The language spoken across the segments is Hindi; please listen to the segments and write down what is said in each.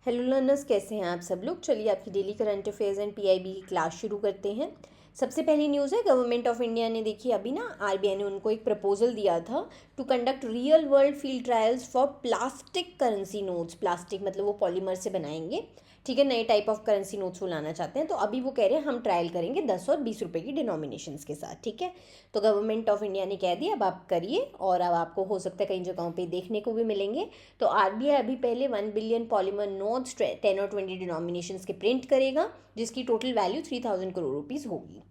हेलो लर्नर्स, कैसे हैं आप सब लोग। चलिए आपकी daily current affairs and PIB की क्लास शुरू करते हैं। सबसे पहली न्यूज़ है, गवर्नमेंट ऑफ इंडिया ने देखी अभी ना आरबीआई ने उनको एक प्रपोजल दिया था to conduct real world field trials for plastic currency notes. Plastic मतलब वो पॉलीमर से बनाएंगे, ठीक है, नए टाइप ऑफ करेंसी नोट्स वो लाना चाहते हैं। तो अभी वो कह रहे हैं हम ट्रायल करेंगे 10 और 20 रुपए की डिनोमिनेशंस के साथ, ठीक है। तो गवर्नमेंट ऑफ इंडिया ने कह दिया अब आप करिए, और अब आपको हो सकता है कई जगहों पे देखने को भी मिलेंगे। तो आरबीआई अभी पहले 1 बिलियन पॉलीमर नोट्स 10 और 20 डिनोमिनेशंस के प्रिंट करेगा, जिसकी टोटल वैल्यू 3000 करोड़ रुपीज़ होगी।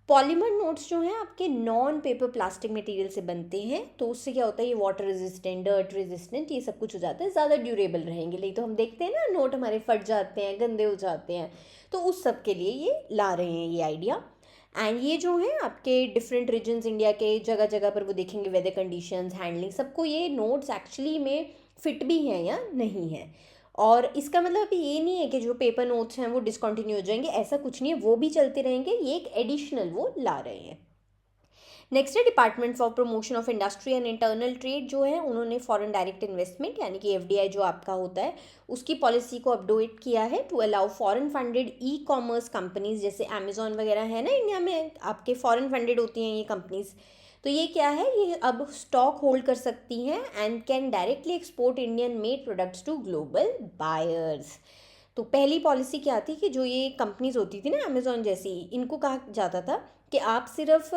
पॉलीमर नोट्स जो हैं आपके नॉन पेपर प्लास्टिक मटेरियल से बनते हैं, तो उससे क्या होता है, ये वाटर रेजिस्टेंट, डर्ट रेजिस्टेंट, ये सब कुछ हो जाता है, ज़्यादा ड्यूरेबल रहेंगे। नहीं तो हम देखते हैं ना, नोट हमारे फट जाते हैं, गंदे हो जाते हैं। तो उस सब के लिए ये ला रहे हैं ये आइडिया। एंड ये जो है आपके डिफरेंट रीजन्स इंडिया के जगह जगह पर वो देखेंगे वेदर कंडीशंस, हैंडलिंग, सबको ये नोट्स एक्चुअली में फिट भी हैं या नहीं है। और इसका मतलब अभी ये नहीं है कि जो पेपर नोट्स हैं वो डिसकंटिन्यू हो जाएंगे, ऐसा कुछ नहीं है, वो भी चलते रहेंगे। ये एक एडिशनल वो ला रहे हैं। नेक्स्ट है department for promotion of industry and internal trade, जो है उन्होंने फॉरेन डायरेक्ट इन्वेस्टमेंट यानी कि एफडीआई जो आपका होता है उसकी पॉलिसी को अपडेट किया है to allow foreign funded e commerce companies, जैसे अमेजोन वगैरह है ना इंडिया में, आपके फॉरेन फंडेड होती हैं ये कंपनीज। तो ये क्या है, ये अब स्टॉक होल्ड कर सकती हैं and can directly export Indian made products to global buyers. तो पहली पॉलिसी क्या थी कि जो ये कंपनीज होती थी ना अमेजोन जैसी, इनको कहा जाता था कि आप सिर्फ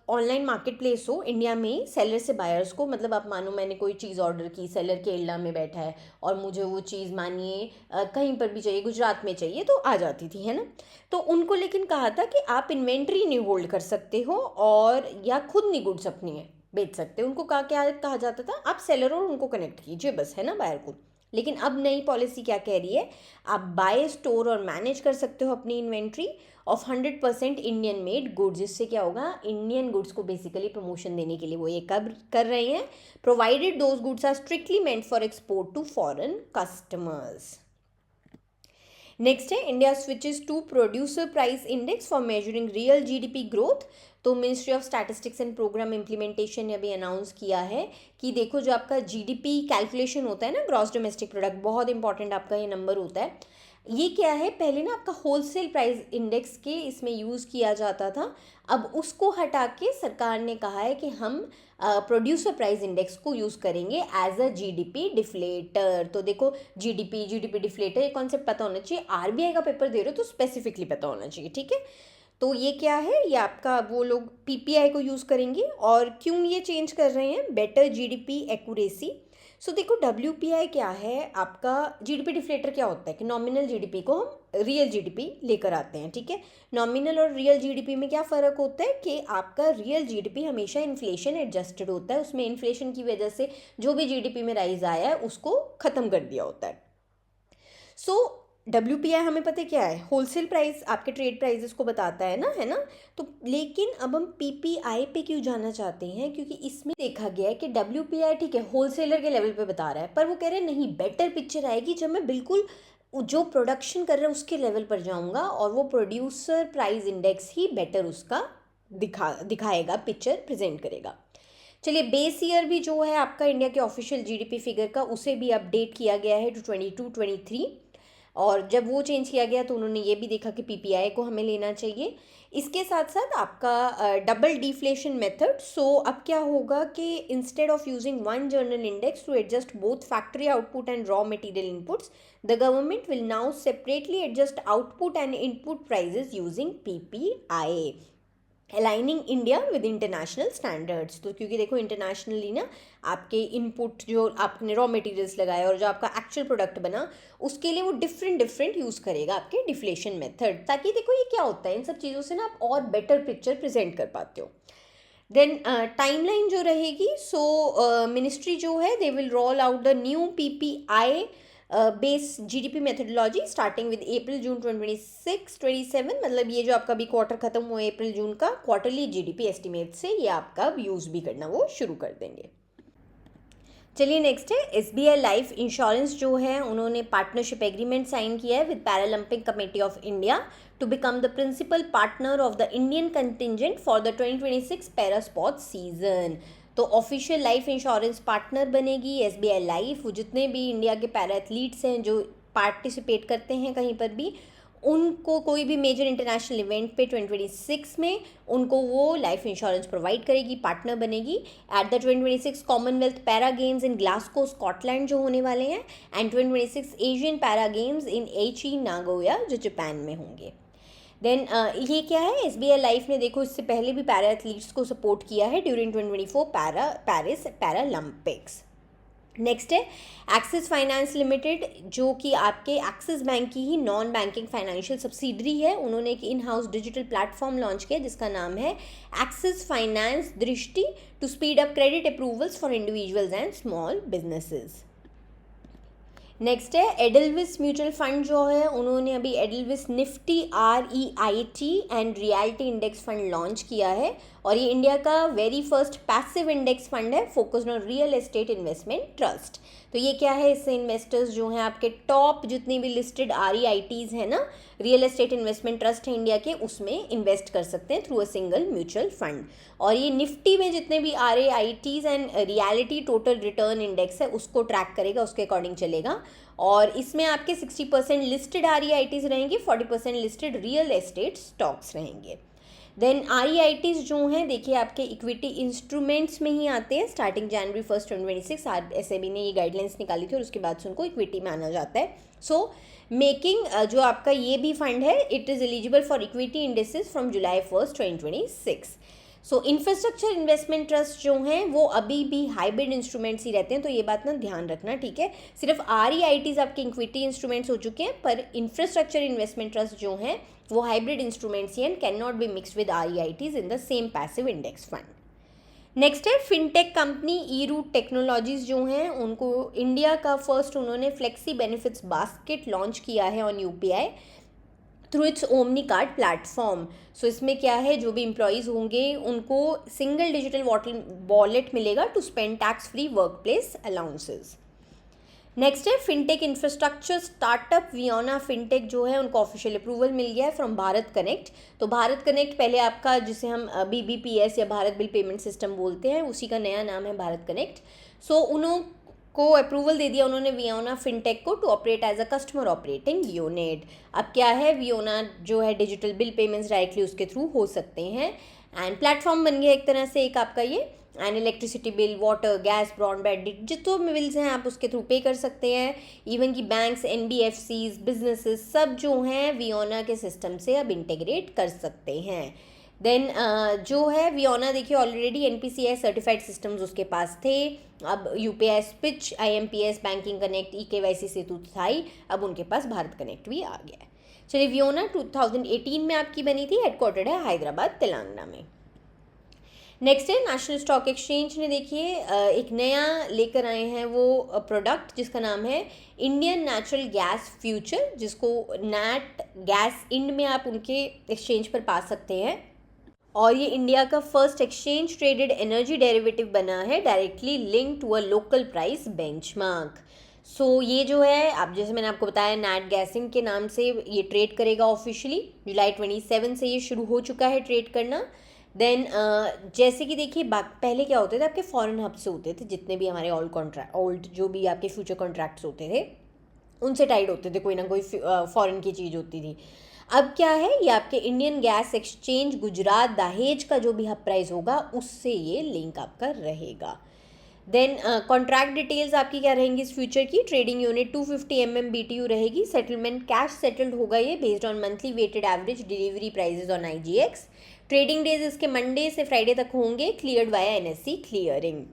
ऑनलाइन मार्केट प्लेस हो इंडिया में, सेलर से बायर्स को, मतलब आप मानो मैंने कोई चीज़ ऑर्डर की, सेलर केरला में बैठा है और मुझे वो चीज़ मानिए कहीं पर भी चाहिए, गुजरात में चाहिए, तो आ जाती थी, है ना। तो उनको लेकिन कहा था कि आप इन्वेंट्री नहीं होल्ड कर सकते हो और या खुद नहीं गुड्स अपनी है बेच सकते। उनको क्या कहा जाता था, आप सेलर और उनको कनेक्ट कीजिए बस, है ना, बायर को। लेकिन अब नई पॉलिसी क्या कह रही है, आप बाय, स्टोर और मैनेज कर सकते हो अपनी inventory of 100% Indian made goods. इससे क्या होगा, इंडियन गुड्स को बेसिकली प्रमोशन देने के लिए वो ये कर रहे हैं, provided those goods are strictly meant for export to foreign customers. Next है, India switches to producer price index for measuring real GDP growth. तो ministry of statistics and programme implementation ने अभी अनाउंस किया है कि देखो जो आपका जीडीपी कैलकुलेशन होता है ना, ग्रॉस डोमेस्टिक प्रोडक्ट, बहुत इंपॉर्टेंट आपका ये नंबर होता है। ये क्या है, पहले ना आपका होलसेल प्राइस इंडेक्स के इसमें यूज़ किया जाता था, अब उसको हटा के सरकार ने कहा है कि हम प्रोड्यूसर प्राइस इंडेक्स को यूज़ करेंगे एज अ जीडीपी डिफ्लेटर। तो देखो जीडीपी डिफ्लेटर ये कॉन्सेप्ट पता होना चाहिए, आरबीआई का पेपर दे रहे हो तो स्पेसिफिकली पता होना चाहिए, ठीक है। तो ये क्या है, ये आपका वो लोग पीपीआई को यूज़ करेंगे। और क्यों ये चेंज कर रहे हैं, बेटर जीडीपी एक्यूरेसी। सो देखो डब्ल्यूपीआई क्या है, आपका जीडीपी डिफ्लेटर क्या होता है कि नॉमिनल जीडीपी को हम रियल जीडीपी लेकर आते हैं, ठीक है। नॉमिनल और रियल जीडीपी में क्या फ़र्क होता है कि आपका रियल जीडीपी हमेशा इन्फ्लेशन एडजस्टेड होता है, उसमें इन्फ्लेशन की वजह से जो भी जीडीपी में राइज आया है उसको ख़त्म कर दिया होता है। सो डब्ल्यूपीआई हमें पता है क्या है, होलसेल प्राइस आपके ट्रेड प्राइजेस को बताता है ना, है ना। तो लेकिन अब हम पीपीआई पे क्यों जाना चाहते हैं, क्योंकि इसमें देखा गया है कि डब्ल्यूपीआई ठीक है होलसेलर के लेवल पे बता रहा है, पर वो कह रहे हैं नहीं, बेटर पिक्चर आएगी जब मैं बिल्कुल जो प्रोडक्शन कर रहा है उसके लेवल पर जाऊंगा, और वो प्रोड्यूसर प्राइस इंडेक्स ही बेटर उसका दिखाएगा, पिक्चर प्रेजेंट करेगा। चलिए बेस ईयर भी जो है आपका इंडिया के ऑफिशियल जीडीपी फिगर का, उसे भी अपडेट किया गया है टू 22-23। और जब वो चेंज किया गया तो उन्होंने ये भी देखा कि पीपीआई को हमें लेना चाहिए। इसके साथ साथ आपका डबल डिफ्लेशन मेथड। सो अब क्या होगा कि instead of using one general index to adjust both factory output and raw material inputs, the government will now separately adjust output and input prices using PPI, aligning India with international standards. तो क्योंकि देखो इंटरनेशनली ना आपके इनपुट जो आपने रॉ मटेरियल्स लगाए और जो आपका एक्चुअल प्रोडक्ट बना, उसके लिए वो डिफरेंट यूज़ करेगा आपके डिफ्लेशन मेथड, ताकि देखो ये क्या होता है, इन सब चीज़ों से ना आप और बेटर पिक्चर प्रेजेंट कर पाते हो। देन टाइमलाइन जो रहेगी, सो मिनिस्ट्री जो है they will roll out the new PPI base GDP methodology starting with April June 2026-27, मतलब ये जो आपका भी क्वार्टर खत्म हुआ अप्रैल जून का, क्वार्टरली जीडीपी एस्टिमेट से ये आपका यूज़ भी करना वो शुरू कर देंगे। चलिए नेक्स्ट है एसबीआई लाइफ इंश्योरेंस, जो है उन्होंने पार्टनरशिप एग्रीमेंट साइन किया है with Paralympic committee of India to become the principal partner of the Indian contingent for the 2026 para sports season. तो ऑफिशियल लाइफ इंश्योरेंस पार्टनर बनेगी एसबीआई लाइफ, वो जितने भी इंडिया के पैरा एथलीट्स हैं जो पार्टिसिपेट करते हैं कहीं पर भी, उनको कोई भी मेजर इंटरनेशनल इवेंट पे 2026 में उनको वो लाइफ इंश्योरेंस प्रोवाइड करेगी, पार्टनर बनेगी at the 2026 Commonwealth para games in Glasgow Scotland जो होने वाले हैं, and 2026 Asian para games in Aichi Nagoya जो जापान में होंगे। देन ये क्या है, SBI लाइफ ने देखो इससे पहले भी पैरा एथलीट्स को सपोर्ट किया है ड्यूरिंग 2024 पेरिस पैरालंपिक्स। नेक्स्ट है एक्सिस फाइनेंस लिमिटेड, जो कि आपके एक्सिस बैंक की ही नॉन बैंकिंग फाइनेंशियल सब्सिडरी है। उन्होंने एक in house digital platform launch किया जिसका नाम है Axis Finance Drishti to speed up credit approvals for individuals and small businesses. Next है एडलविस म्यूचुअल फंड जो है, उन्होंने अभी Edelweiss Nifty REIT and realty index fund launch किया है, और ये इंडिया का very first passive index fund है focused on real estate investment trust. तो ये क्या है, इससे इन्वेस्टर्स जो हैं आपके टॉप जितनी भी लिस्टेड REITs हैं ना, रियल एस्टेट इन्वेस्टमेंट ट्रस्ट है इंडिया के, उसमें इन्वेस्ट कर सकते हैं through a single mutual fund. और ये निफ्टी में जितने भी REITs and reality total return index है उसको ट्रैक करेगा, उसके अकॉर्डिंग चलेगा। और इसमें आपके 60% लिस्टेड REITs रहेंगे, 40% लिस्टेड रियल एस्टेट स्टॉक्स रहेंगे। देन REITs जो हैं देखिए आपके इक्विटी इंस्ट्रूमेंट्स में ही आते हैं। स्टार्टिंग जनवरी 1, 2026 SEBI ने ये गाइडलाइंस निकाली थी और उसके बाद से उनको इक्विटी माना जाता है। सो मेकिंग जो आपका ये भी फंड है, it is eligible for equity indices from July 1, 2026। So infrastructure investment trust जो हैं वो अभी भी हाइब्रिड इंस्ट्रूमेंट्स ही रहते हैं, तो ये बात ना ध्यान रखना, ठीक है। सिर्फ REITs आपके इक्विटी इंस्ट्रूमेंट्स हो चुके हैं, पर इंफ्रास्ट्रक्चर इन्वेस्टमेंट ट्रस्ट जो हैं वो hybrid instruments he and can not be mixed with REITs in the same passive index fund. Next है फिनटेक कंपनी eRoot टेक्नोलॉजीज जो हैं, उनको इंडिया का फर्स्ट उन्होंने फ्लेक्सी बेनिफिट्स बास्केट लॉन्च किया है on UPI through its omni card platform. So इसमें क्या है, जो भी एम्प्लॉयज़ होंगे उनको सिंगल डिजिटल वॉलेट मिलेगा to spend tax free work place allowances. Next है fintech infrastructure startup Viyona fintech जो है, उनको ऑफिशियल अप्रूवल मिल गया है फ्रॉम भारत कनेक्ट। तो भारत कनेक्ट पहले आपका जिसे हम BBPS या भारत बिल पेमेंट सिस्टम बोलते हैं, उसी का नया नाम है भारत कनेक्ट। सो उनको अप्रूवल दे दिया उन्होंने वियोना फिनटेक को to operate as a customer operating unit. अब क्या है, वियोना जो है डिजिटल बिल पेमेंट्स डायरेक्टली उसके थ्रू हो सकते हैं, एंड प्लेटफॉर्म बन गया एक तरह से एक आपका ये, and electricity bill, water, gas, broadband जितने बिल्स हैं आप उसके थ्रू पे कर सकते हैं। इवन कि बैंक्स, NBFCs, बिजनेसेस सब जो हैं वियोना के सिस्टम से अब इंटीग्रेट कर सकते हैं। देन जो है वियोना देखिए ऑलरेडी NPCI सर्टिफाइड सिस्टम्स उसके पास थे, अब UPI switch, IMPS, banking connect, eKYC सेतु था ही, अब उनके पास भारत कनेक्ट भी आ गया है। चलिए वियोना 2018 में आपकी बनी थी, हेडक्वार्टर्ड है हैदराबाद तेलंगाना में। नेक्स्ट है नेशनल स्टॉक एक्सचेंज ने देखिए एक नया लेकर आए हैं वो प्रोडक्ट जिसका नाम है इंडियन नेचुरल गैस फ्यूचर, जिसको नैट गैस इंड में आप उनके एक्सचेंज पर पा सकते हैं, और ये इंडिया का first exchange traded energy derivative बना है directly link to a local price benchmark. So ये जो है, आप जैसे मैंने आपको बताया, नैट गैसिंग के नाम से ये ट्रेड करेगा ऑफिशियली। जुलाई 27 से ये शुरू हो चुका है ट्रेड करना। देन जैसे कि देखिए पहले क्या होते थे, आपके फॉरेन हब से होते थे, जितने भी हमारे ओल्ड जो भी आपके फ्यूचर कॉन्ट्रैक्ट्स होते थे उनसे टाइड होते थे, कोई ना कोई फॉरेन की चीज़ होती थी। अब क्या है, ये आपके इंडियन गैस एक्सचेंज गुजरात दहेज का जो भी हब प्राइस होगा उससे ये लिंक आपका रहेगा। देन कॉन्ट्रैक्ट डिटेल्स आपकी क्या रहेंगी इस फ्यूचर की, ट्रेडिंग यूनिट 250 MMBTU रहेगी, सेटलमेंट कैश सेटल्ड होगा ये based on monthly weighted average delivery prices on IGX। Trading days इसके मंडे से फ्राइडे तक होंगे, क्लियर्ड वाया NSE क्लियरिंग।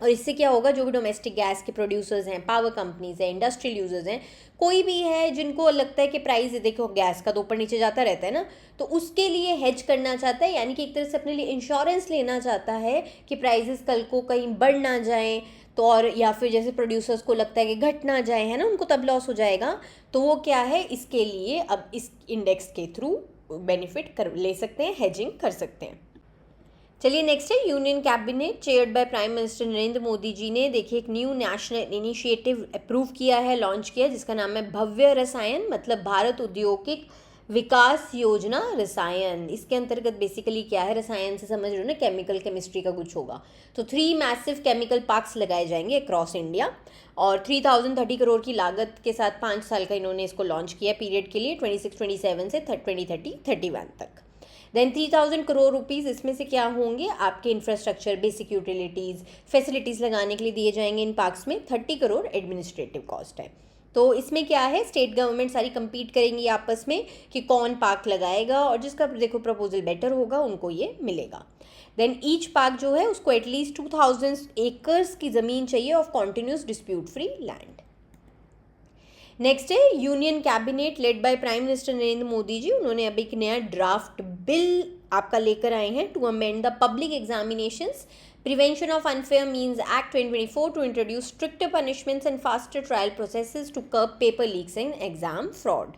और इससे क्या होगा, जो भी डोमेस्टिक गैस के प्रोड्यूसर्स हैं, पावर कंपनीज हैं, इंडस्ट्रियल यूजर्स हैं, कोई भी है जिनको लगता है कि प्राइस देखो गैस का तो ऊपर नीचे जाता रहता है ना, तो उसके लिए हेज करना चाहता है, यानी कि एक तरह से अपने लिए इंश्योरेंस लेना चाहता है कि प्राइसेस कल को कहीं बढ़ ना जाएं, तो और या फिर जैसे प्रोड्यूसर्स को लगता है कि घट ना जाए, है ना, उनको तब लॉस हो जाएगा, तो वो क्या है, इसके लिए अब इस इंडेक्स के थ्रू बेनिफिट कर ले सकते हैं, हेजिंग कर सकते हैं। चलिए नेक्स्ट है union cabinet chaired by prime minister Narendra Modi ji ने देखिए एक न्यू नेशनल इनिशिएटिव अप्रूव किया है, लॉन्च किया है, जिसका नाम है भव्य रसायन, मतलब भारत औद्योगिक विकास योजना रसायन, इसके अंतर्गत बेसिकली क्या है, रसायन से समझ रहे हो ना, केमिकल केमिस्ट्री का कुछ होगा। तो 3 मैसिव केमिकल पार्क्स लगाए जाएंगे अक्रॉस इंडिया और 3030 करोड़ की लागत के साथ 5 साल का इन्होंने इसको लॉन्च किया पीरियड के लिए 26-27 से 2030-31 तक। देन 3000 करोड़ रुपीज़ इसमें से क्या होंगे, आपके इंफ्रास्ट्रक्चर, बेसिक यूटिलिटीज़, फैसिलिटीज़ लगाने के लिए दिए जाएंगे इन पार्क्स में। 30 करोड़ एडमिनिस्ट्रेटिव कॉस्ट है। तो इसमें क्या है, स्टेट गवर्नमेंट सारी compete करेंगी आपस में कि कौन पार्क लगाएगा और जिसका देखो प्रपोजल बेटर होगा उनको ये मिलेगा। देन ईच पार्क जो है उसको एटलीस्ट 2000 एकर्स की ज़मीन चाहिए of continuous dispute free land. Next है union cabinet led by prime minister Narendra Modi ji, उन्होंने अभी एक नया ड्राफ्ट बिल आपका लेकर आए हैं to amend the public examinations prevention of unfair means act 2024 to introduce stricter punishments and faster trial processes to curb paper leaks and exam fraud.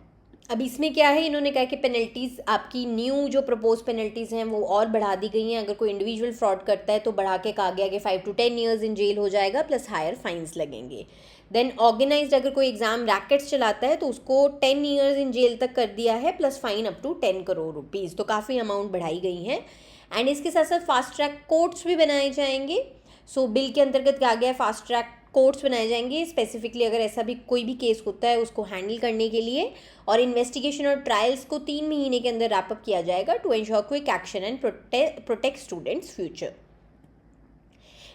अब इसमें क्या है, इन्होंने कहा कि पेनल्टीज़ आपकी न्यू जो प्रपोज पेनल्टीज़ हैं वो और बढ़ा दी गई हैं। अगर कोई इंडिविजुअल फ्रॉड करता है तो बढ़ा के कहा गया कि 5 to 10 years इन जेल हो जाएगा प्लस हायर फाइन्स लगेंगे। देन ऑर्गेनाइज्ड अगर कोई एग्जाम रैकेट्स चलाता है तो उसको 10 years इन जेल तक कर दिया है plus fine up to 10 crore rupees. तो काफ़ी अमाउंट बढ़ाई गई हैं। एंड इसके साथ साथ फास्ट ट्रैक कोर्ट्स भी बनाए जाएंगे। सो बिल के अंतर्गत क्या गया है, फास्ट ट्रैक कोर्ट्स बनाए जाएंगे स्पेसिफिकली अगर ऐसा भी कोई भी केस होता है उसको हैंडल करने के लिए, और इन्वेस्टिगेशन और ट्रायल्स को 3 महीने के अंदर रैपअप किया जाएगा to ensure quick action and protect students future.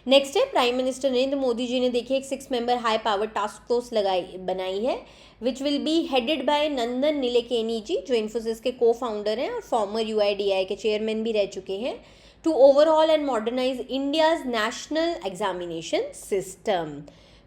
Next है, प्राइम मिनिस्टर नरेंद्र मोदी जी ने देखिए एक 6 member high power task force बनाई है which will be headed by Nandan Nilekani ji, जो इन्फोसिस के को फाउंडर हैं और फॉर्मर UIDAI के चेयरमैन भी रह चुके हैं, to overhaul and modernise India's national examination system.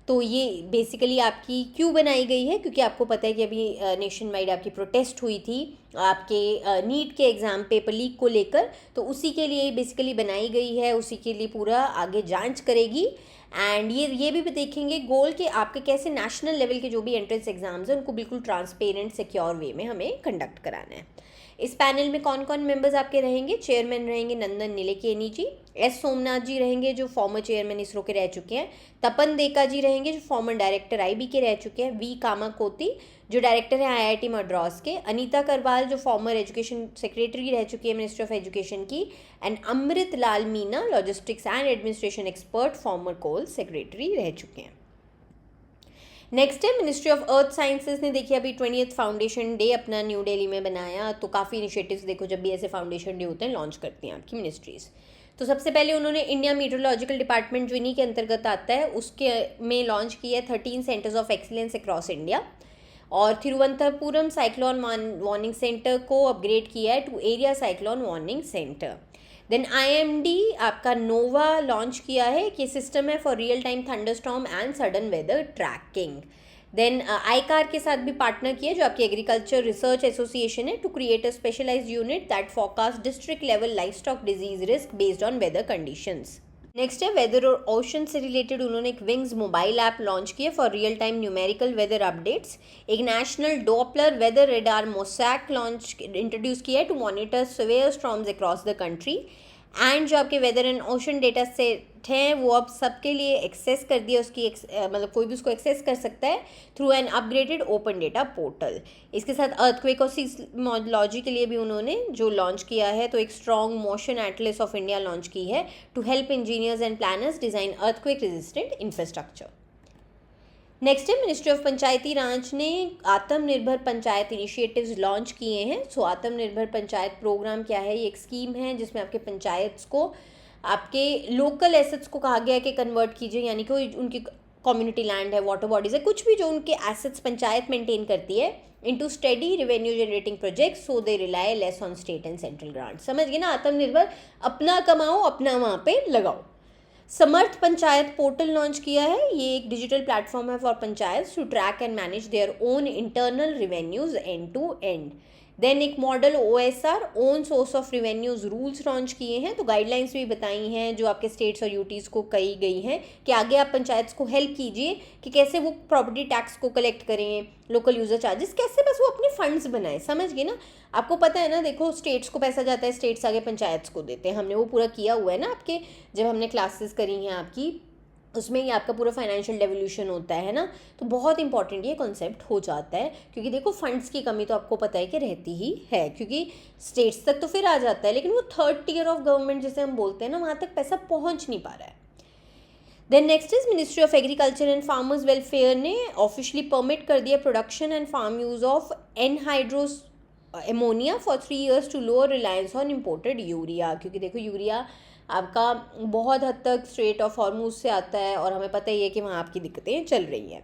तो ये बेसिकली आपकी क्यों बनाई गई है, क्योंकि आपको पता है कि अभी नेशन वाइड आपकी प्रोटेस्ट हुई थी आपके नीट के एग्ज़ाम पेपर लीक को लेकर, तो उसी के लिए बेसिकली बनाई गई है, उसी के लिए पूरा आगे जांच करेगी। एंड ये भी देखेंगे गोल कि आपके कैसे नेशनल लेवल के जो भी एंट्रेंस एग्जाम्स हैं उनको बिल्कुल ट्रांसपेरेंट सिक्योर वे में हमें कंडक्ट कराना है। इस पैनल में कौन कौन मेंबर्स आपके रहेंगे, चेयरमैन रहेंगे नंदन निलेकेनी जी, एस सोमनाथ जी रहेंगे जो फॉर्मर चेयरमैन इसरो के रह चुके हैं, तपन देका जी रहेंगे जो फॉर्मर डायरेक्टर IB के रह चुके हैं, वी कामाकोती जो डायरेक्टर हैं IIT मद्रास के, अनीता करवाल जो फॉर्मर एजुकेशन सेक्रेटरी रह चुकी है मिनिस्ट्री ऑफ एजुकेशन की, and Amrit Lal Meena logistics and administration expert former coal secretary रह चुके हैं। नेक्स्ट है, मिनिस्ट्री ऑफ अर्थ साइंसेज ने देखिए अभी 20th फाउंडेशन डे अपना न्यू दिल्ली में बनाया। तो काफ़ी इनिशिएटिव्स देखो जब भी ऐसे फाउंडेशन डे होते हैं लॉन्च करती हैं आपकी मिनिस्ट्रीज़। तो सबसे पहले उन्होंने इंडिया मीटरोलॉजिकल डिपार्टमेंट जो इन्हीं के अंतर्गत आता है उसके में लॉन्च किया है 13 centres of excellence across India, और तिरुवनंतपुरम साइक्लोन वार्निंग सेंटर को अपग्रेड किया है to area cyclone warning centre. Then IMD आपका नोवा लॉन्च किया है कि सिस्टम है for real time thunderstorm and sudden weather tracking. Then ICAR के साथ भी पार्टनर किया जो आपकी एग्रीकल्चर रिसर्च एसोसिएशन है to create a specialised unit that forecast district level livestock disease risk based on weather conditions. Next है, वेदर और ओशन से रिलेटेड उन्होंने एक विंग्स मोबाइल ऐप लॉन्च किया for real time numerical weather updates. एक national Doppler weather radar mosaic launch introduce किया है to monitor severe storms across the country. And जो आपके weather and ocean data set हैं वो अब सबके लिए एक्सेस कर दिया, उसकी मतलब कोई भी उसको एक्सेस कर सकता है through an upgraded open data portal. इसके साथ अर्थक्वेक और सीस्मोलॉजी के लिए भी उन्होंने जो लॉन्च किया है, तो एक strong motion atlas of India launch की है to help engineers and planners design earthquake resistant infrastructure. Next है, मिनिस्ट्री ऑफ पंचायती राज ने आत्मनिर्भर पंचायत इनिशिएटिव्स लॉन्च किए हैं। सो आत्मनिर्भर पंचायत प्रोग्राम क्या है, ये एक स्कीम है जिसमें आपके पंचायत्स को आपके लोकल एसेट्स को कहा गया है कि कन्वर्ट कीजिए, यानी कि उनकी कम्युनिटी लैंड है, वाटर बॉडीज़ है, कुछ भी जो उनके एसेट्स पंचायत मेंटेन करती है, into steady revenue generating projects so they rely less on state and central grant. समझ गए ना, आत्मनिर्भर, अपना कमाओ अपना वहाँ पे लगाओ। समर्थ पंचायत पोर्टल लॉन्च किया है, ये एक डिजिटल प्लेटफॉर्म है for panchayat to track and manage their own internal revenues end to end. Then एक model OSR own source of revenues rules launch किए हैं, तो गाइडलाइंस भी बताई हैं जो आपके स्टेट्स और यूटीज़ को कही गई हैं कि आगे आप पंचायत को हेल्प कीजिए कि कैसे वो प्रॉपर्टी टैक्स को कलेक्ट करें, लोकल यूज़र चार्जेस कैसे, बस वो अपने फंड्स बनाएं। समझ गए ना, आपको पता है ना, देखो स्टेट्स को पैसा जाता है, स्टेट्स आगे पंचायत को देते हैं, हमने वो पूरा किया हुआ है ना आपके जब हमने क्लासेस करी हैं आपकी उसमें ही आपका पूरा फाइनेंशियल डेवल्यूशन होता है ना। तो बहुत इंपॉर्टेंट ये कॉन्सेप्ट हो जाता है, क्योंकि देखो फंड्स की कमी तो आपको पता है कि रहती ही है, क्योंकि स्टेट्स तक तो फिर आ जाता है, लेकिन वो थर्ड टियर ऑफ गवर्नमेंट जिसे हम बोलते हैं ना, वहाँ तक पैसा पहुँच नहीं पा रहा है। Then next is ministry of agriculture and farmers welfare ने ऑफिशियली परमिट कर दिया production and farm use of anhydrous ammonia for 3 years to lower reliance on imported urea, क्योंकि देखो यूरिया आपका बहुत हद तक स्ट्रेट ऑफ हॉर्मूज से आता है और हमें पता ही है कि वहाँ आपकी दिक्कतें चल रही हैं।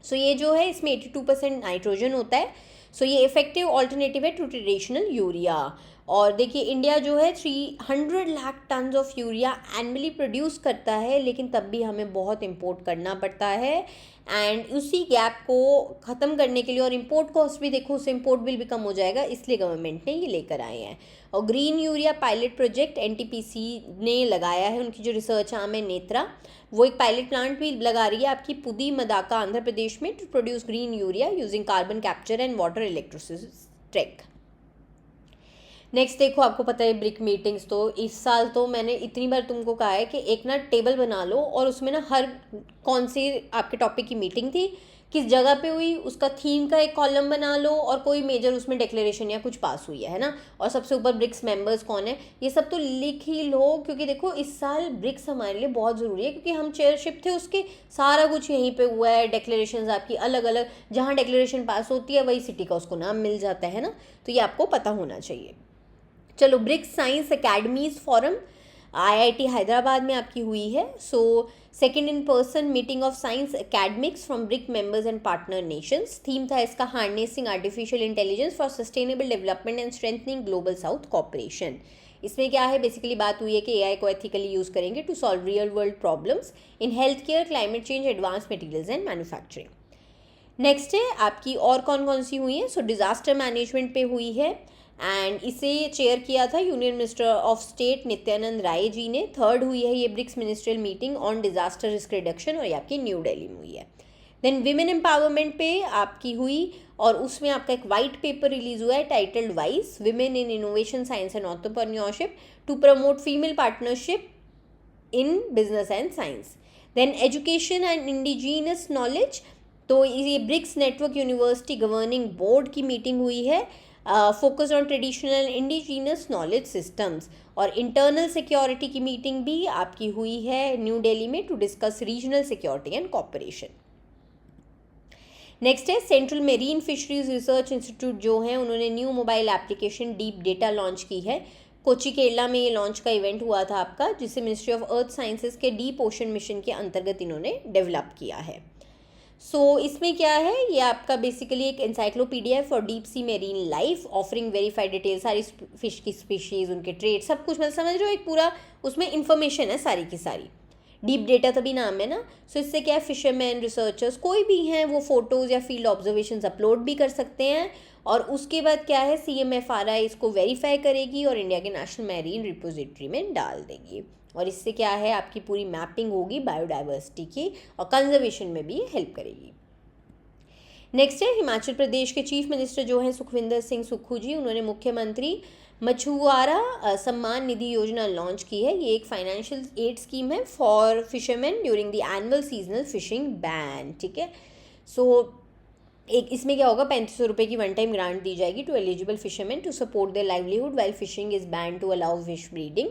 सो ये जो है इसमें 82% नाइट्रोजन होता है। सो ये इफेक्टिव ऑल्टरनेटिव है टू ट्रेडिशनल यूरिया। और देखिए इंडिया जो है 300 lakh tons of urea annually produce करता है, लेकिन तब भी हमें बहुत इंपोर्ट करना पड़ता है। एंड उसी गैप को ख़त्म करने के लिए, और इंपोर्ट कॉस्ट भी देखो उससे इंपोर्ट बिल भी कम हो जाएगा, इसलिए गवर्नमेंट ने ये लेकर आए हैं। और green urea pilot project NTPC ने लगाया है, उनकी जो रिसर्च आर्म है नेत्रा, वो एक पायलट प्लांट भी लगा रही है आपकी पुदी मदाका आंध्र प्रदेश में to produce green urea using carbon capture and water electrolysis track. Next देखो, आपको पता है ब्रिक मीटिंग्स, तो इस साल तो मैंने इतनी बार तुमको कहा है कि एक ना टेबल बना लो और उसमें ना हर कौन सी आपके टॉपिक की मीटिंग थी, किस जगह पे हुई, उसका थीम का एक कॉलम बना लो और कोई मेजर उसमें डिक्लेरेशन या कुछ पास हुई है ना, और सबसे ऊपर ब्रिक्स मेंबर्स कौन है, ये सब तो लिख ही लो, क्योंकि देखो इस साल ब्रिक्स हमारे लिए बहुत ज़रूरी है, क्योंकि हम चेयरशिप थे उसके, सारा कुछ यहीं पे हुआ है, डिक्लेरेशन आपकी अलग अलग, जहाँ डिक्लेरेशन पास होती है वही सिटी का उसको नाम मिल जाता है ना, तो ये आपको पता होना चाहिए। चलो, BRICS science academies forum IIT Hyderabad में आपकी हुई है। So second in person meeting of science academics from BRIC members and partner nations. Theme था इसका harnessing artificial intelligence for sustainable development and strengthening global south cooperation. इसमें क्या है, बेसिकली बात हुई है कि एआई को एथिकली यूज़ करेंगे to solve real world problems in health care, climate change, advance materials and manufacturing. Next है आपकी और कौन कौन सी हुई है। सो डिज़ास्टर मैनेजमेंट पे हुई है, एंड इसे चेयर किया था union minister of state Nityanand Rai ji ने। थर्ड हुई है ये BRICS ministerial meeting on disaster risk reduction, और ये आपकी न्यू दिल्ली में हुई है। देन विमेन एम्पावरमेंट पे आपकी हुई, और उसमें आपका एक वाइट पेपर रिलीज हुआ है टाइटल्ड वाइस women in innovation science and entrepreneurship to promote female partnership in business and science. Then education and indigenous knowledge, तो ये BRICS network university governing board की मीटिंग हुई है, focus on traditional indigenous knowledge systems. और इंटरनल सिक्योरिटी की मीटिंग भी आपकी हुई है न्यू दिल्ली में to discuss regional security and cooperation. Next है central marine fisheries research institute, जो है उन्होंने new mobile application deep data launch की है। कोची केरला में ये लॉन्च का इवेंट हुआ था आपका, जिसे मिनिस्ट्री ऑफ अर्थ साइंसेज के डीप ओशन मिशन के अंतर्गत इन्होंने डेवलप किया है। सो इसमें क्या है, ये आपका बेसिकली एक encyclopedia for deep sea marine life, offering verified detail, सारी फिश की स्पीशीज़, उनके ट्रेड, सब कुछ मतलब समझ रहे हो, एक पूरा उसमें इंफॉर्मेशन है सारी की सारी। डीप डेटा तभी नाम है ना। सो इससे क्या है, फिशरमैन, रिसर्चर्स कोई भी हैं वो फोटोज़ या फील्ड ऑब्जर्वेशंस अपलोड भी कर सकते हैं, और उसके बाद क्या है, CMFRI इसको वेरीफाई करेगी और इंडिया के नेशनल मैरीन रिपोजिटरी में डाल देगी, और इससे क्या है आपकी पूरी मैपिंग होगी बायोडाइवर्सिटी की, और कंजर्वेशन में भी हेल्प करेगी। नेक्स्ट है हिमाचल प्रदेश के चीफ मिनिस्टर जो हैं सुखविंदर सिंह सुक्खू जी, उन्होंने मुख्यमंत्री मछुआरा सम्मान निधि योजना लॉन्च की है। ये एक फाइनेंशियल एड स्कीम है for fisherman during the annual seasonal fishing ban, ठीक है। सो एक इसमें क्या होगा, 3500 रुपये की वन टाइम ग्रांट दी जाएगी to eligible fisherman to support their livelihood while fishing is ban to allow fish breeding.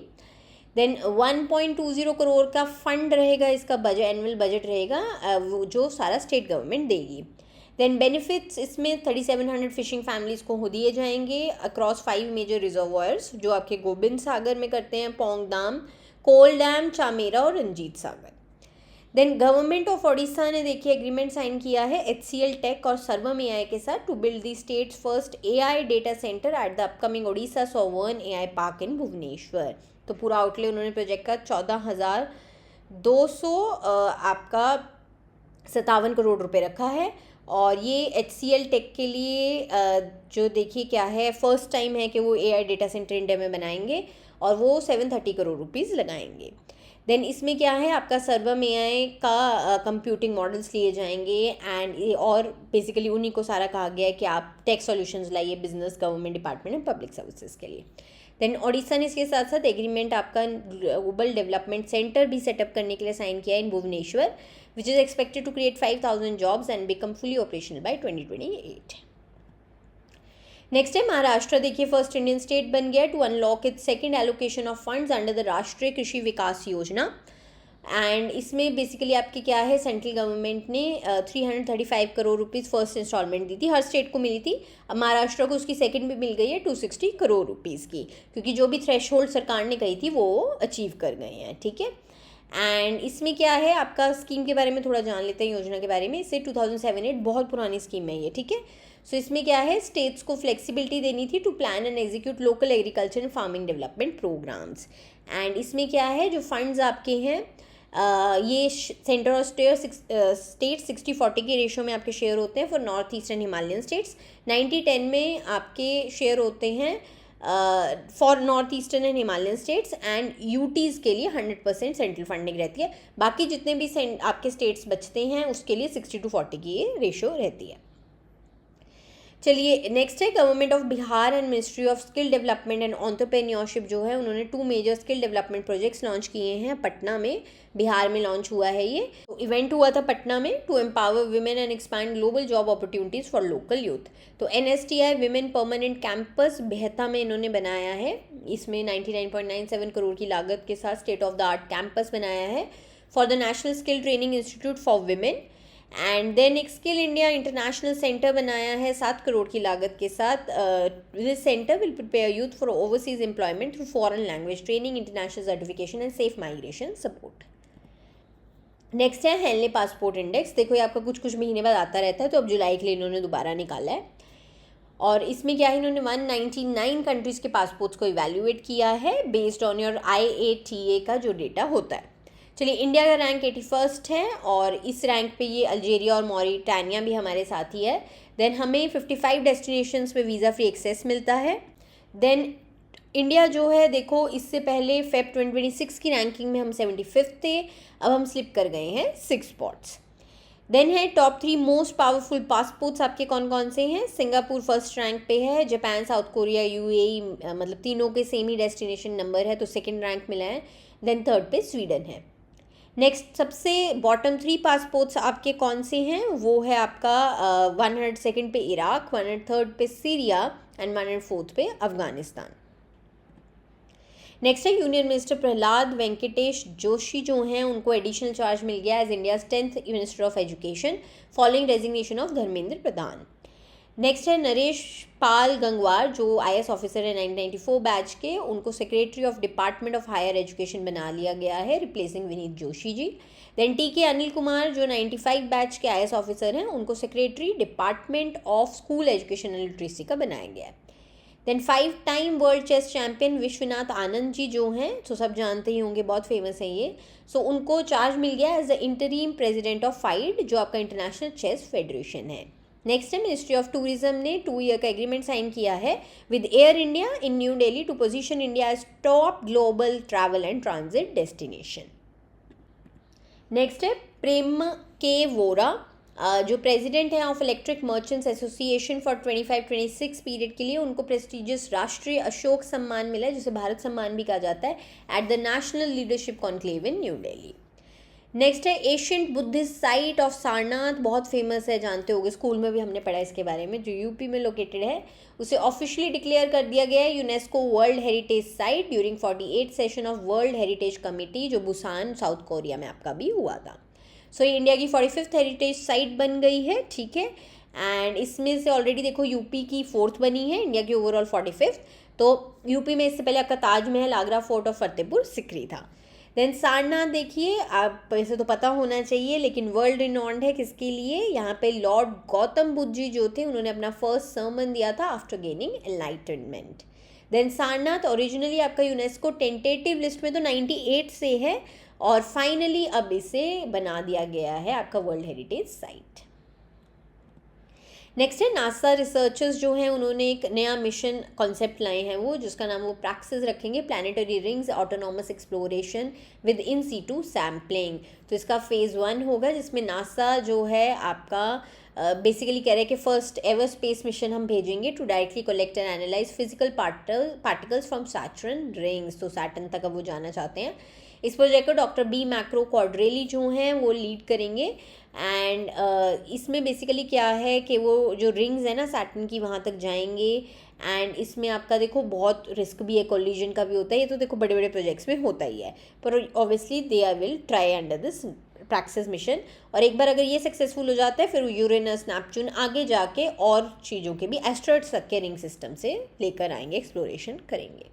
Then 1.20 crore का फंड रहेगा, इसका बजट, एनुअल बजट रहेगा, वो जो सारा स्टेट गवर्नमेंट देगी। देन बेनिफिट्स इसमें 3700 फिशिंग फैमिलीज़ को दिए जाएंगे अक्रॉस 5 मेजर रिजर्वायर्स, जो आपके गोबिंद सागर में करते हैं, पोंग डैम, कोल डैम, चामेरा और Ranjit Sagar. Then government of Odisha ने देखिए एग्रीमेंट साइन किया है HCL टेक और सर्वम AI के साथ to build the state's first AI data centre at the upcoming Odisha sovereign AI park in Bhubaneswar. तो पूरा आउटले उन्होंने प्रोजेक्ट का 14,200 आपका 57 करोड़ रुपए रखा है, और ये HCL टेक के लिए जो देखिए क्या है, फर्स्ट टाइम है कि वो AI डेटा सेंटर इंडिया में बनाएंगे, और वो 730 करोड़ रुपीज़ लगाएंगे। देन इसमें क्या है आपका सर्वम AI का कंप्यूटिंग मॉडल्स लिए जाएंगे, एंड और बेसिकली उन्हीं को सारा कहा गया है कि आप टेक सॉल्यूशंस लाइए business, government department and public services के लिए। देन ओडिशा ने इसके साथ साथ एग्रीमेंट आपका ग्लोबल डेवलपमेंट सेंटर भी सेटअप करने के लिए साइन किया in Bhubaneswar, which is expected to create 5,000 jobs and become fully operational by 2028। Next है महाराष्ट्र। देखिए फर्स्ट इंडियन स्टेट बन गया to unlock its second allocation of funds under the Rashtriya Krishi विकास योजना। एंड इसमें बेसिकली आपके क्या है, सेंट्रल गवर्नमेंट ने 335 करोड़ रुपीज़ फर्स्ट इंस्टॉलमेंट दी थी, हर स्टेट को मिली थी। अब महाराष्ट्र को उसकी सेकंड भी मिल गई है 260 करोड़ रुपीज़ की, क्योंकि जो भी थ्रेशहोल्ड सरकार ने कही थी वो अचीव कर गए हैं, ठीक है। एंड इसमें क्या है, आपका स्कीम के बारे में थोड़ा जान लेते हैं, योजना के बारे में। इससे 2007-8 बहुत पुरानी स्कीम है ये, ठीक है। सो इसमें क्या है, स्टेट्स को फ्लेक्सिबिलिटी देनी थी to plan and execute local agriculture and farming development programs. And इसमें क्या है, जो फंड्स आपके हैं ये सेंटर और स्टेट 60-40 के रेशो में आपके शेयर होते हैं for north eastern Himalayan states, 90-10 में आपके शेयर होते हैं for north eastern and Himalayan states. And UTs के लिए 100% सेंट्रल फंडिंग रहती है। बाकी जितने भी आपके स्टेट्स बचते हैं उसके लिए 60-40 की ये रेशो रहती है। चलिए नेक्स्ट है government of Bihar and ministry of skill development and entrepreneurship जो है, उन्होंने 2 major skill development projects launch किए हैं पटना में, बिहार में लॉन्च हुआ है ये। तो इवेंट हुआ था पटना में, to empower women and expand global job opportunities for local youth. तो NSTI women permanent campus Bihta में इन्होंने बनाया है, इसमें 99.97 करोड़ की लागत के साथ state of the art campus बनाया है for the national skill training institute for women. And then एक स्किल इंडिया इंटरनेशनल सेंटर बनाया है 7 करोड़ की लागत के साथ। This centre will prepare youth for overseas employment through foreign language training, international certification and safe migration support. Next है हेनले पासपोर्ट इंडेक्स। देखो ये आपका कुछ महीने बाद आता रहता है, तो अब जुलाई के लिए इन्होंने दोबारा निकाला है। और इसमें क्या है, इन्होंने 199 कंट्रीज़ के पासपोर्ट्स को इवैल्यूएट किया है बेस्ड ऑन योर IATA का जो डेटा होता है। चलिए इंडिया का रैंक 81 है, और इस रैंक पे ये अल्जीरिया और मॉरिटानिया भी हमारे साथ ही है। देन हमें 55 डेस्टिनेशंस पे वीज़ा फ्री एक्सेस मिलता है। देन इंडिया जो है, देखो इससे पहले Feb 2026 की रैंकिंग में हम 75 थे, अब हम स्लिप कर गए हैं 6 स्पॉट्स। देन है टॉप 3 मोस्ट पावरफुल पासपोर्ट्स आपके कौन कौन से हैं। सिंगापुर फर्स्ट रैंक पे है, जापान, साउथ कोरिया, UAE मतलब तीनों के सेम ही डेस्टिनेशन नंबर है, तो सेकंड रैंक मिला है। देन थर्ड पे स्वीडन है। नेक्स्ट सबसे बॉटम 3 पासपोर्ट्स आपके कौन से हैं, वो है आपका 102nd पे इराक, 103rd पे सीरिया एंड 104th पे अफगानिस्तान। नेक्स्ट है यूनियन मिनिस्टर प्रहलाद वेंकटेश जोशी जो हैं, उनको एडिशनल चार्ज मिल गया as India's 10th minister of education following resignation of Dharmendra Pradhan. Next है नरेश पाल गंगवार जो IAS ऑफिसर है 1994 बैच के, उनको secretary of department of higher education बना लिया गया है, replacing Vineet Joshi ji. Then TK Anil Kumar जो 95 बैच के IAS ऑफिसर हैं, उनको secretary department of school education and literacy का बनाया गया है। Then 5 time world chess champion Vishwanath Anand ji जो हैं, तो सब जानते ही होंगे, बहुत फेमस हैं ये। सो उनको चार्ज मिल गया as the interim president of FIDE जो आपका इंटरनेशनल चेस फेडरेशन है। नेक्स्ट है मिनिस्ट्री ऑफ टूरिज्म ने 2 ईयर का एग्रीमेंट साइन किया है with Air India in new Delhi to position India as top global travel and transit destination. Next है प्रेम के वोरा जो प्रेसिडेंट हैं of electric merchants association for 25-26 period के लिए, उनको प्रेस्टिजियस राष्ट्रीय अशोक सम्मान मिला है, जिसे भारत सम्मान भी कहा जाता है, at the national leadership conclave in new Delhi. Next है ancient Buddhist site of Sarnath, बहुत फेमस है, जानते होंगे, स्कूल में भी हमने पढ़ा इसके बारे में, जो यूपी में लोकेटेड है। उसे ऑफिशियली डिक्लेयर कर दिया गया है UNESCO world heritage site during 48 session of world heritage committee, जो बुसान साउथ कोरिया में आपका भी हुआ था। सो ये इंडिया की 45th हेरिटेज साइट बन गई है, ठीक है। एंड इसमें से ऑलरेडी देखो यूपी की 4th बनी है, इंडिया की ओवरऑल 45th। तो यूपी में इससे पहले आपका ताजमहल, आगरा फोर्ट और फतेहपुर सिकरी था। देन सारनाथ देखिए, आप ऐसे तो पता होना चाहिए, लेकिन वर्ल्ड रिनॉन्ड है किसके लिए, यहाँ पे लॉर्ड गौतम बुद्ध जी जो थे, उन्होंने अपना फर्स्ट सर्मन दिया था after gaining enlightenment. Then Sarnath originally आपका यूनेस्को टेंटेटिव लिस्ट में तो 98 से है, और फाइनली अब इसे बना दिया गया है आपका वर्ल्ड हेरिटेज साइट। नेक्स्ट है नासा रिसर्चर्स जो हैं उन्होंने एक नया मिशन कॉन्सेप्ट लाए हैं वो, जिसका नाम वो प्रैक्सिस रखेंगे, planetary rings autonomous exploration with in situ sampling. तो इसका फेज़ 1 होगा, जिसमें नासा जो है आपका बेसिकली कह रहे हैं कि फर्स्ट एवर स्पेस मिशन हम भेजेंगे to directly collect and analyse physical particles from Saturn rings. तो सैटर्न तक अब वो जाना चाहते हैं। इस प्रोजेक्ट को डॉक्टर बी मैक्रो क्वाड्रेली जो हैं वो लीड करेंगे। एंड इसमें बेसिकली क्या है कि वो जो रिंग्स है ना सैटर्न की, वहाँ तक जाएंगे। एंड इसमें आपका देखो बहुत रिस्क भी है, कोलिजन का भी होता है, ये तो देखो बड़े बड़े प्रोजेक्ट्स में होता ही है, पर obviously they are will try under this Praxis mission. और एक बार अगर ये सक्सेसफुल हो जाता है, फिर यूरेनस नेपच्यून आगे जाके और चीज़ों के भी एस्ट्रॉइड्स तक के रिंग सिस्टम से लेकर आएंगे, एक्सप्लोरेशन करेंगे।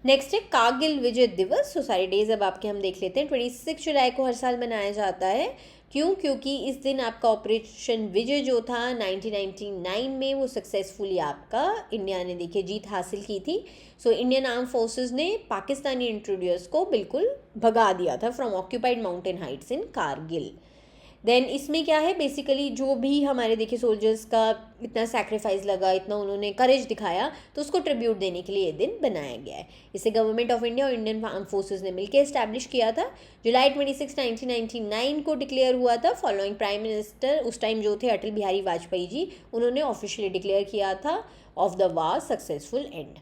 नेक्स्ट है कारगिल विजय दिवस। तो सारे डेज अब आपके हम देख लेते हैं। 26 जुलाई को हर साल मनाया जाता है। क्यों? क्योंकि इस दिन आपका ऑपरेशन विजय जो था 1999 में वो सक्सेसफुली आपका इंडिया ने देखिए जीत हासिल की थी। सो इंडियन आर्म फोर्सेस ने पाकिस्तानी इंट्रूडर्स को बिल्कुल भगा दिया था from occupied mountain heights in Kargil. Then इसमें क्या है, बेसिकली जो भी हमारे देखिए सोल्जर्स का इतना सैक्रिफाइस लगा, इतना उन्होंने करेज दिखाया, तो उसको ट्रिब्यूट देने के लिए ये दिन बनाया गया है। इसे गवर्नमेंट ऑफ इंडिया और इंडियन आर्म फोर्सेस ने मिलकर इस्टेब्लिश किया था। जुलाई 26, 1999 को डिक्लेयर हुआ था। फॉलोइंग प्राइम मिनिस्टर उस टाइम जो थे अटल बिहारी वाजपेयी जी, उन्होंने ऑफिशियली डिक्लेयर किया था of the war successful end.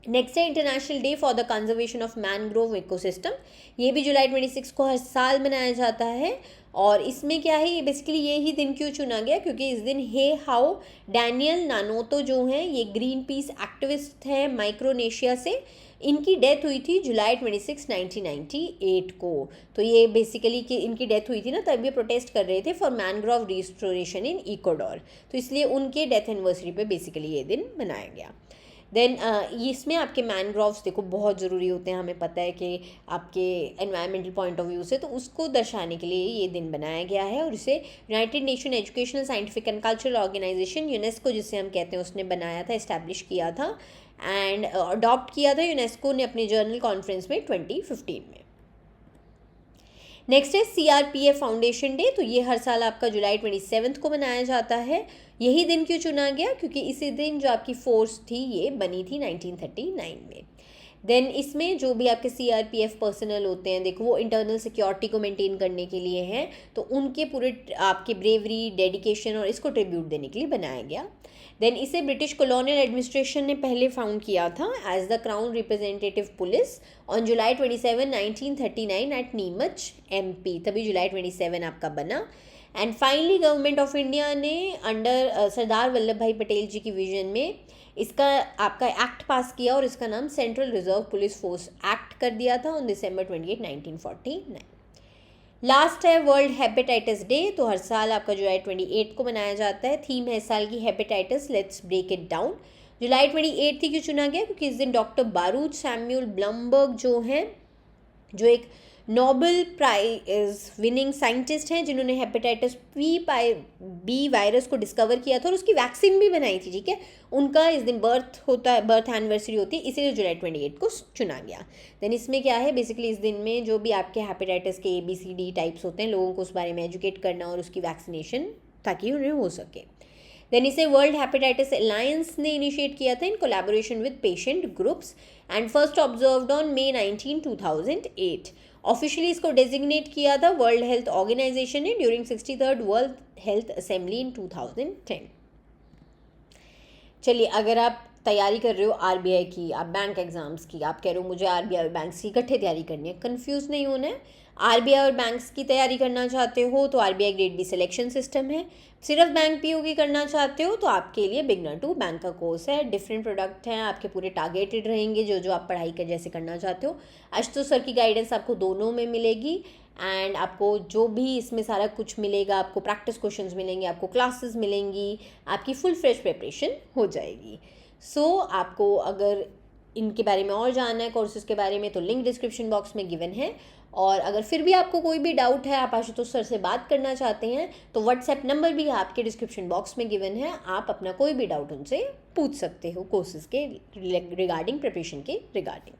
Next है international day for the conservation of mangrove ecosystem. ये भी जुलाई 26 को हर साल मनाया जाता है। और इसमें क्या है, ये बेसिकली ये ही दिन क्यों चुना गया, क्योंकि इस दिन हे हाउ डैनियल नानोतो जो हैं, ये ग्रीन पीस एक्टिविस्ट हैं माइक्रोनेशिया से, इनकी डेथ हुई थी जुलाई 26, 1998 को। तो ये बेसिकली कि इनकी डेथ हुई थी ना, तब ये प्रोटेस्ट कर रहे थे for mangrove restoration in Ecuador. तो इसलिए उनके डेथ एनिवर्सरी पे बेसिकली ये दिन मनाया गया। देन इसमें आपके मैनग्रोव्स देखो बहुत ज़रूरी होते हैं, हमें पता है कि आपके एनवायरमेंटल पॉइंट ऑफ व्यू से, तो उसको दर्शाने के लिए ये दिन बनाया गया है। और इसे United Nation Educational Scientific and Cultural Organization UNESCO जिसे हम कहते हैं उसने बनाया था, इस्टेब्लिश किया था एंड अडॉप्ट किया था यूनेस्को ने अपने जर्नल कॉन्फ्रेंस में 2015 में। नेक्स्ट है CRPF फाउंडेशन डे। तो ये हर साल आपका जुलाई 27 को मनाया जाता है। यही दिन क्यों चुना गया, क्योंकि इसी दिन जो आपकी फोर्स थी ये बनी थी 1939 में। देन इसमें जो भी आपके CRPF पर्सनल होते हैं, देखो वो इंटरनल सिक्योरिटी को मेंटेन करने के लिए हैं, तो उनके पूरे आपके ब्रेवरी, डेडिकेशन और इसको ट्रिब्यूट देने के लिए बनाया गया। देन इसे ब्रिटिश कॉलोनियल एडमिनिस्ट्रेशन ने पहले फाउंड किया था as the crown representative police on July 27, 1939 at Neemuch MP, तभी जुलाई 27 आपका बना। And finally government of India ने अंडर सरदार वल्लभ भाई पटेल जी की विजन में इसका आपका एक्ट पास किया और इसका नाम central reserve police force act कर दिया था ऑन December 28, 1949। लास्ट है वर्ल्ड हेपेटाइटिस डे। तो हर साल आपका जुलाई 28 को मनाया जाता है। थीम है इस साल की hepatitis, let's break it down. जुलाई 28 थी क्यों चुना गया, क्योंकि इस दिन डॉक्टर बारूद सैम्यूल ब्लमबर्ग जो हैं, जो एक नोबेल प्राइज विनिंग साइंटिस्ट हैं, जिन्होंने हेपेटाइटिस बी वायरस को डिस्कवर किया था और उसकी वैक्सीन भी बनाई थी, ठीक है। उनका इस दिन बर्थ होता है, बर्थ एनिवर्सरी होती है, इसीलिए जुलाई 28 को चुना गया। देन इसमें क्या है, बेसिकली इस दिन में जो भी आपके हेपेटाइटिस के ABCD टाइप्स होते हैं, लोगों को उस बारे में एजुकेट करना और उसकी वैक्सीनेशन ताकि उन्हें हो सके। देन इसे वर्ल्ड हेपेटाइटिस अलायंस ने इनिशिएट किया था in collaboration with patient groups and first observed on May 19, 2008। Officially इसको डेजिग्नेट किया था वर्ल्ड हेल्थ ऑर्गेनाइजेशन ने during 63rd world health assembly in 2010। चलिए, अगर आप तैयारी कर रहे हो RBI की, आप बैंक एग्जाम्स की, आप कह रहे हो मुझे RBI और बैंक्स की इकट्ठे तैयारी करनी है, कंफ्यूज नहीं होना है। RBI और बैंक्स की तैयारी करना चाहते हो तो RBI grade B selection system है। सिर्फ बैंक PO की करना चाहते हो तो आपके लिए बिगनर टू बैंक का कोर्स है। डिफरेंट प्रोडक्ट हैं आपके, पूरे टारगेटेड रहेंगे जो जो आप पढ़ाई कर जैसे करना चाहते हो। आशुतोष सर की गाइडेंस आपको दोनों में मिलेगी एंड आपको जो भी इसमें सारा कुछ मिलेगा, आपको प्रैक्टिस क्वेश्चंस मिलेंगे, आपको क्लासेस मिलेंगी, आपकी फुल फ्रेश प्रिपरेशन हो जाएगी। सो आपको अगर इनके बारे में और जानना है, कोर्सेज के बारे में, तो लिंक डिस्क्रिप्शन बॉक्स में गिवन है। और अगर फिर भी आपको कोई भी डाउट है, आप आशुतोष सर से बात करना चाहते हैं, तो व्हाट्सएप नंबर भी आपके डिस्क्रिप्शन बॉक्स में गिवन है। आप अपना कोई भी डाउट उनसे पूछ सकते हो कोर्सेज के रिगार्डिंग, प्रिपरेशन के रिगार्डिंग।